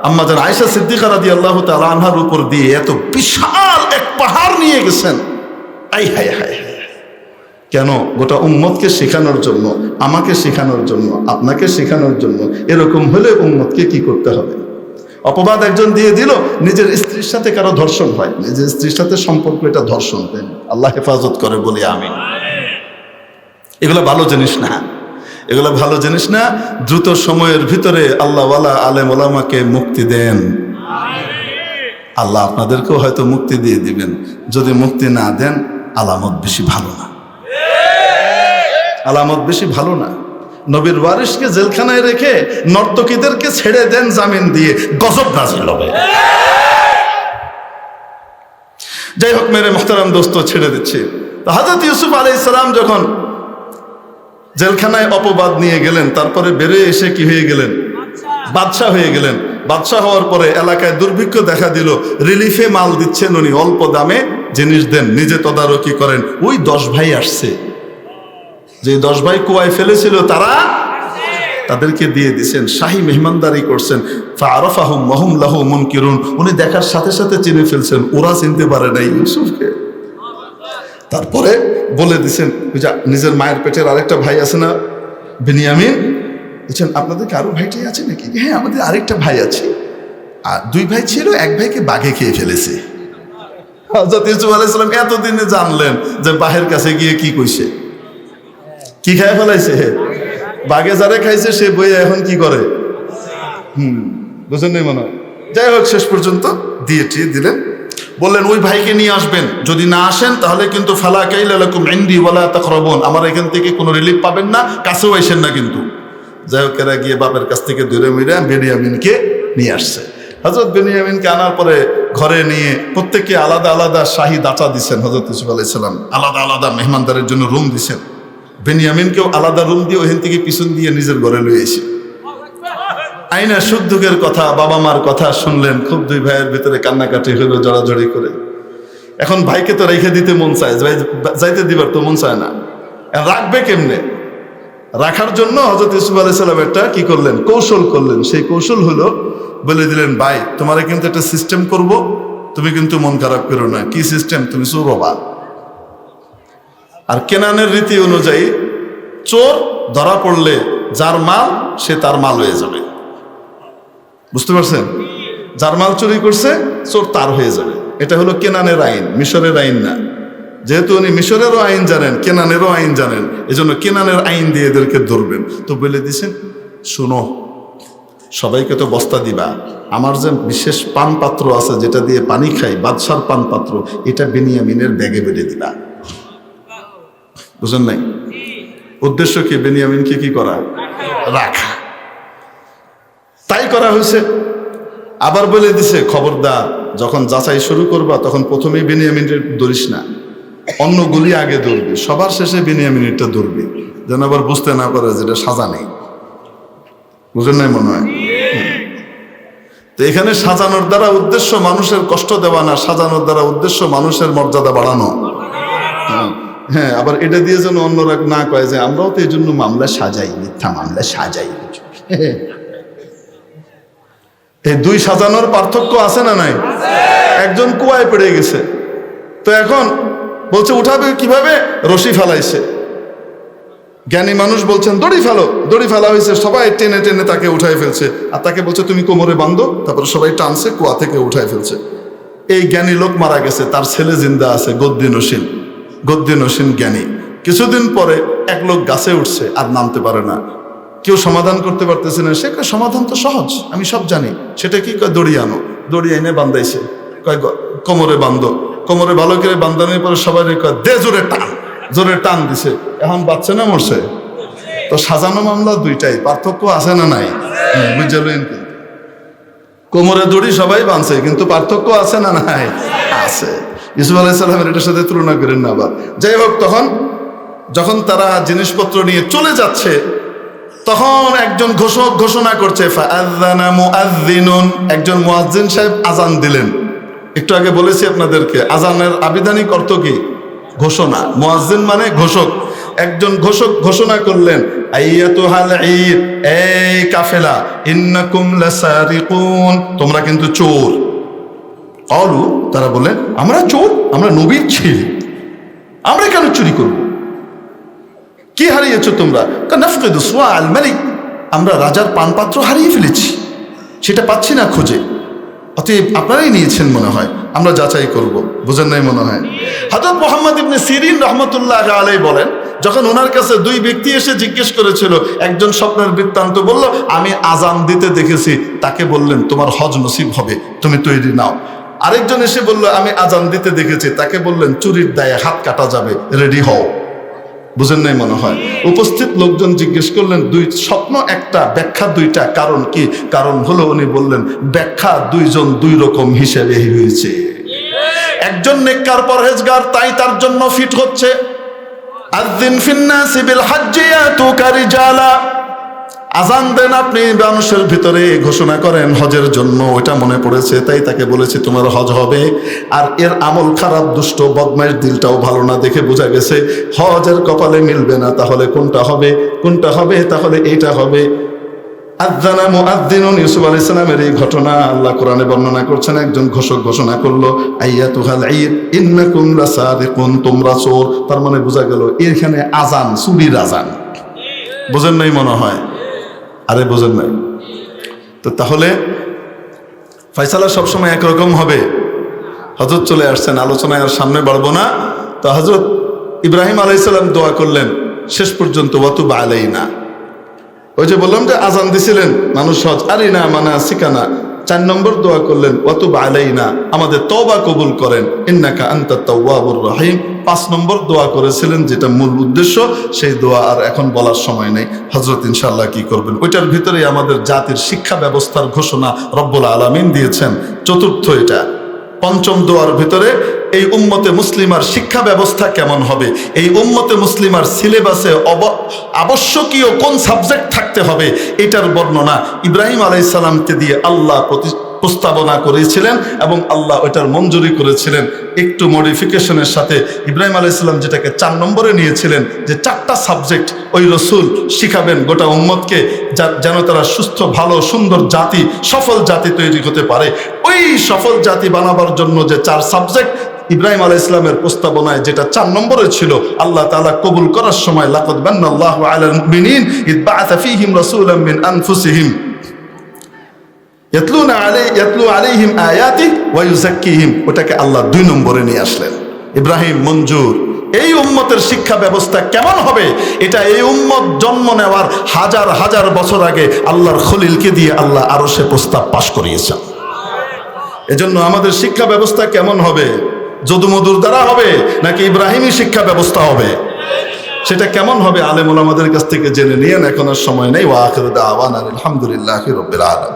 S1: আম্মাজান আয়েশা সিদ্দিকা রাদিয়াল্লাহু তাআলা আনহার উপর দিয়ে এত বিশাল এক পাহাড় নিয়ে গেছেন। আই হায় হায় হায়, কেন? গোটা উম্মতকে শেখানোর জন্য, আমাকে শেখানোর জন্য, আপনাকে শেখানোর জন্য। এরকম হলে উম্মতকে কি করতে হবে? অপবাদ একজন দিয়ে দিল, নিজের স্ত্রীর সাথে কারো ধর্ষণ হয়, নিজের স্ত্রীর সাথে সম্পর্ক, এটা ধর্ষণ। আল্লাহ হেফাজত করে বলি আমিন। এগুলো ভালো জিনিস না, এগুলো ভালো জিনিস না। দ্রুত সময়ের ভিতরে আল্লাহওয়ালা আলেম ওলামাকে মুক্তি দেন। আল্লাহ আপনাদেরকেও হয়তো মুক্তি দিয়ে দিবেন। যদি মুক্তি না দেন, আলামত বেশি ভালো না, আলামত বেশি ভালো না। নবীর ওয়ারিসকে জেলখানায় রেখে নর্তকীদেরকে ছেড়ে দেন জামিন দিয়ে, গজব নাজিল হবে। যাই হোক মেরে মুহতারাম দোস্ত, ছেড়ে দিচ্ছি। তো হযরত ইউসুফ আলাইহিস সালাম যখন জেলখানায় অপবাদ নিয়ে গেলেন, তারপরে বেরিয়ে এসে কি হয়ে গেলেন? বাদশাহ হয়ে গেলেন। বাদশাহ হওয়ার পরে এলাকায় দুর্ভিক্ষ দেখা দিল। রিলিফে মাল দিচ্ছেন উনি, অল্প দামে জিনিস দেন, নিজে তদারকি করেন। ওই 10 ভাই আসছে, যে 10 ভাই কুয়ায় ফেলেছিল, তাদেরকে দিয়ে দিছেন। শাহী মেহমানদারি করছেন। ফাআরাফাহুম ওয়া হুম লাহু মুনকিরুন। উনি দেখার সাথে সাথে চিনে ফেলছেন, ওরা চিনতে পারে নাই ইউসুফকে। তারপরে বলে দিছেন, নিজের মায়ের পেটের আরেকটা ভাই আছে না, বিনিয়ামিন, বলছেন আপনাদের আরো ভাইটাই আছে নাকি? হ্যাঁ, আমাদের আরেকটা ভাই আছে। আর 2 ভাই ছিল, এক ভাইকে বাঘে খেয়ে ফেলেছে। হযরত ইউসুফ আলাইহিস সালাম এতদিনে জানলেন যে বাঘের কাছে গিয়ে কি কইছে, কি খেয়ে ফেলাইছে। বাঘে যারে খাইছে সে বইয়ে এখন কি করে, বুঝেন নাই মনে হয়। যাই হোক, শেষ পর্যন্ত দিলেন। বললেন ওই ভাইকে নিয়ে আসবেন, যদি না আসেন তাহলে কিন্তু ফালা কাইলা লাকুম ইনদি ওয়ালা তাকরাবুন, আমার এখান থেকে কোনো রিলিফ পাবেন না, কাছেও আসেন না কিন্তু। যাই হোক, এরা গিয়ে বাপের কাছ থেকে দূরে মিরে বেনিয়ামিনকে নিয়ে আসছে। হযরত বেনিয়ামিনকে আনার পরে ঘরে নিয়ে প্রত্যেককে আলাদা আলাদা শাহী দাঁচা দিচ্ছেন। হযরত ইউসুফ আলাইহিস সালাম আলাদা আলাদা মেহমানদারের জন্য রুম দিচ্ছেন। বেনিয়ামিনকেও আলাদা রুম দিয়ে ওখান থেকে পিছন দিয়ে নিজের ঘরে লয়ে এসে আইনা সুখ দুঃখের কথা, বাবা মার কথা শুনলেন। খুব 2 ভাইয়ের ভিতরে কান্নাকাটি হইল, জড়াজড়ি করে। এখন ভাইকে তো রেখে দিতে মন চায়, যাইতে দিবার তো মন চায় না। রাখবে কেমনে? রাখার জন্য হযরত ইউসুফ আলাইহিস সালাম একটা কি করলেন, কৌশল করলেন। সেই কৌশল হলো, বলে দিলেন ভাই তোমারে কিন্তু একটা সিস্টেম করব, তুমি কিন্তু মন খারাপ করো না। কি সিস্টেম? তুমি চোর হবা। আর কেনানের রীতি অনুযায়ী চোর ধরা পড়লে যার মাল সে তার মাল হয়ে যাবে। বুঝতে পারছেন? যার মাল চুরি করছে চোর তার হয়ে যাবে। এটা হলো কেনানের আইন, মিশরের আইন না। যেহেতু উনি মিশরেরও আইন জানেন, কেনানেরও আইন জানেন, এজন্য কেনানের আইন দিয়ে এদেরকে ধরবেন। তো বলে দিছেন, শোনো সবাইকে তো বস্তা দিবা, আমার যে বিশেষ পান পাত্র আছে যেটা দিয়ে পানি খাই, বাদশার পান পাত্র, এটা বেনিয়ামিনের ব্যাগে বেঁধে দিবা। বুঝেন নাই? উদ্দেশ্য কি? বেনিয়ামিনকে কি করা? রাখা। তাই করা হয়েছে। আবার বলে দিছে, খবরদার যখন যাচাই শুরু করবা তখন প্রথমেই বেনিয়ামিনের ধরিস না, অন্য গুলি আগে ধরবি, সবার শেষে বেনিয়ামিনেরটা ধরবি, যেন আবার বুঝতে না পারে যেটা সাজা নেই। বুঝেন নাই মনে হয়? তো এখানে সাজানোর দ্বারা উদ্দেশ্য মানুষের কষ্ট দেওয়া না, সাজানোর দ্বারা উদ্দেশ্য মানুষের মর্যাদা বাড়ানো। হ্যাঁ, আবার এটা দিয়ে যেন অন্যরা না কয় যে আমরাও তো এই জন্য মামলা সাজাই, মিথ্যা মামলা সাজাই। এই 2 সাজানোর পার্থক্য আছে না নাই? একজন কুয়ায় পড়ে গেছে, তো এখন বলছে উঠাবে কিভাবে? রশি ফেলাইছে। জ্ঞানী মানুষ বলছেন দড়ি ফেলো, দড়ি ফেলা হয়েছে, সবাই টেনে টেনে তাকে উঠাই ফেলছে। আর তাকে বলছে তুমি কোমরে বাঁধো, তারপরে সবাই টানছে, কুয়া থেকে উঠাই ফেলছে। এই জ্ঞানী লোক মারা গেছে, তার ছেলে জিন্দা আছে, গদ্দিনসীন জ্ঞানী। কিছুদিন পরে এক লোক গাছে উঠছে, আর নামতে পারে না, কেউ সমাধান করতে পারতেছে না। সে কয় সমাধান তো সহজ, আমি সব জানি। সেটা কি? কয় দড়ি আনো। দড়ি এনে বান্ধাইছে, কয় কোমরে বান্ধো। কোমরে ভালো করে বান্ধানোর পরে সবাই কয় দে জোরে টান, জোরে টান দিছে। এখন বাচ্চা না মরছে? তো সাজানো মামলা 2টাই, পার্থক্য আছে না নাই? বুঝলেন? কোমরে দড়ি সবাই বাঁধছে, কিন্তু পার্থক্য আছে না নাই? আছে। ইউসুফ আলাইহিস সালামের এটার সাথে তুলনা করেন না আবার। যাই হোক, যখন তারা জিনিসপত্র নিয়ে চলে যাচ্ছে, তখন একজন ঘোষক ঘোষণা করছে, ফাআযানা মুআযযিনুন, একজন মুয়াজ্জিন সাহেব আজান দিলেন। একটু আগে বলেছি আপনাদেরকে, আজানের আবিধানিক অর্থ কি? ঘোষণা। মুয়াজ্জিন মানে ঘোষক। একজন ঘোষক ঘোষণা করলেন, আইয়াতুহাল ঈদ, এই কাফেলা, ইন্নাকুম লাসারিকুন, তোমরা কিন্তু চোর। অলু, তারা বললেন, আমরা চোর? আমরা নবীর ছেলে, আমরা কেন চুরি করব? কি হারিয়েছো তোমরা? নাফকিদু সুয়া আল মালিক, আমরা রাজার পানপাত্র হারিয়ে ফেলেছি, সেটা পাচ্ছি না খুঁজে। অতএব আপনারাই নিয়েছেন মনে হয়, আমরা যাচাই করব। বুঝেন নাই মনে হয়? হযরত মুহাম্মদ ইবনে সিরিন রাহমাতুল্লাহ আলাইহি বলেন, যখন ওনার কাছে দুই ব্যক্তি এসে জিজ্ঞেস করেছিল, একজন স্বপ্নের বৃত্তান্ত বলল, আমি আজান দিতে দেখেছি, তাকে বললেন তোমার হজ নসিব হবে, তুমি তৈরি নাও। আরেকজন এসে বলল, আমি আজান দিতে দেখেছি, তাকে বললেন চুরির দায়ে হাত কাটা যাবে, রেডি হও। বুঝেন নাই মনে হয়? উপস্থিত লোকজন জিজ্ঞেস করলেন, দুই স্বপ্ন একটা, ব্যাখ্যা দুইটা, কারণ কি? কারণ হলো, উনি বললেন, ব্যাখ্যা দুইজন দুই রকম হিসেবে হয়েছে। একজন নেককার পরহেজগার, তাই তার জন্য ফিট হচ্ছে, আযিন ফিন্নাসি বিল হাজ্জি ইয়াতুকা রিজালা, আজান দেন আপনি মানুষের ভিতরে, ঘোষণা করেন হজের জন্য, ওইটা মনে পড়েছে, তাই তাকে বলেছে তোমার হজ হবে। আর এর আমল খারাপ, দুষ্ট বদমাইশ, দিলটাও ভালো না, দেখে বোঝা গেছে হজের কপালে মিলবে না, তাহলে কোনটা হবে? কোনটা হবে? তাহলে এইটা হবে। আযানা মুআযযিনুন, ইউসুফ আলাইহিস সালামের এই ঘটনা আল্লাহ কোরআনে বর্ণনা করছেন। একজন ঘোষক ঘোষণা করলো, আইয়াতুহাল ঈদ ইন্নাকুম লাসারিকুন, তোমরা চোর। তার মানে বোঝা গেল এখানে আজান চুরির আজান। বোঝেন নাই মনে হয়? আরে বোঝেন নাই তো? তাহলে ফয়সালা সবসময় একরকম হবে? হযরত চলে আসছেন, আলোচনায় আর সামনে বাড়বো না। তো হযরত ইব্রাহিম আলাইহিস সালাম দোয়া করলেন শেষ পর্যন্ত, ওয়াতুব আলাইনা। ওই যে বললাম যে আজান দিছিলেন মানুষ হজ, আরিনা মানাসিকানা, 4 নম্বর দোয়া করলেন, ওয়াতুব আলাইনা, আমাদের তওবা কবুল করেন, ইন্নাকা আনতাত তাওয়াবুর রহিম। 5 নম্বর দোয়া করেছিলেন, যেটা মূল উদ্দেশ্য, সেই দোয়া আর এখন বলার সময় নেই। হযরত ইনশাআল্লাহ কি করবেন, ওইটার ভিতরেই আমাদের জাতির শিক্ষা ব্যবস্থার ঘোষণা রব্বুল আলামিন দিয়েছেন। চতুর্থ এটা, 5ম দোয়ার ভিতরে এই উম্মতে মুসলিমার শিক্ষা ব্যবস্থা কেমন হবে, এই উম্মতে মুসলিমার সিলেবাসে আবশ্যকীয় কোন সাবজেক্ট থাকতে হবে, এটার বর্ণনা ইব্রাহিম আলাইহিস সালামকে দিয়ে আল্লাহ প্রস্তাবনা করেছিলেন এবং আল্লাহ ওইটার মঞ্জুরি করেছিলেন একটু মডিফিকেশনের সাথে। ইব্রাহিম আলাইহিস সালাম যেটাকে 4 নম্বরে নিয়েছিলেন, যে 4টা সাবজেক্ট ওই রসুল শিখাবেন গোটা উম্মতকে, যেন তারা সুস্থ, ভালো, সুন্দর জাতি, সফল জাতি তৈরি হতে পারে। ওই সফল জাতি বানাবার জন্য যে 4 সাবজেক্ট ইব্রাহিম আলাইহিস সালামের প্রস্তাবনায় যেটা 4 নম্বরে ছিল, আল্লাহ তাআলা কবুল করার সময় লাকাদ মান্নাল্লাহু আলাল মুমিনিন ইয বা'আথা ফীহিম রাসূলাম মিন আনফুসিহিম ইয়াতলু আলাইহিম আয়াতি ওয়া ইউযাক্কিহিম, ওটাকে আল্লাহ 2 নম্বরে নিয়ে আসলেন। ইব্রাহিম মঞ্জুর। এই উম্মতের শিক্ষা ব্যবস্থা কেমন হবে, এটা এই উম্মত জন্ম নেওয়ার হাজার হাজার বছর আগে আল্লাহর খলিলকে দিয়ে আল্লাহ আরশে প্রস্তাব পাশ করিয়েছেন। এজন্য আমাদের শিক্ষা ব্যবস্থা কেমন হবে? যদুমধুর দ্বারা হবে নাকি ইব্রাহিমী শিক্ষা ব্যবস্থা হবে? সেটা কেমন হবে আলেম ওলামাদের কাছ থেকে জেনে নিয়েন, এখন আর সময় নেই। ওয়া আখিরু দাওয়ানা আলহামদুলিল্লাহি রাব্বিল আলামিন।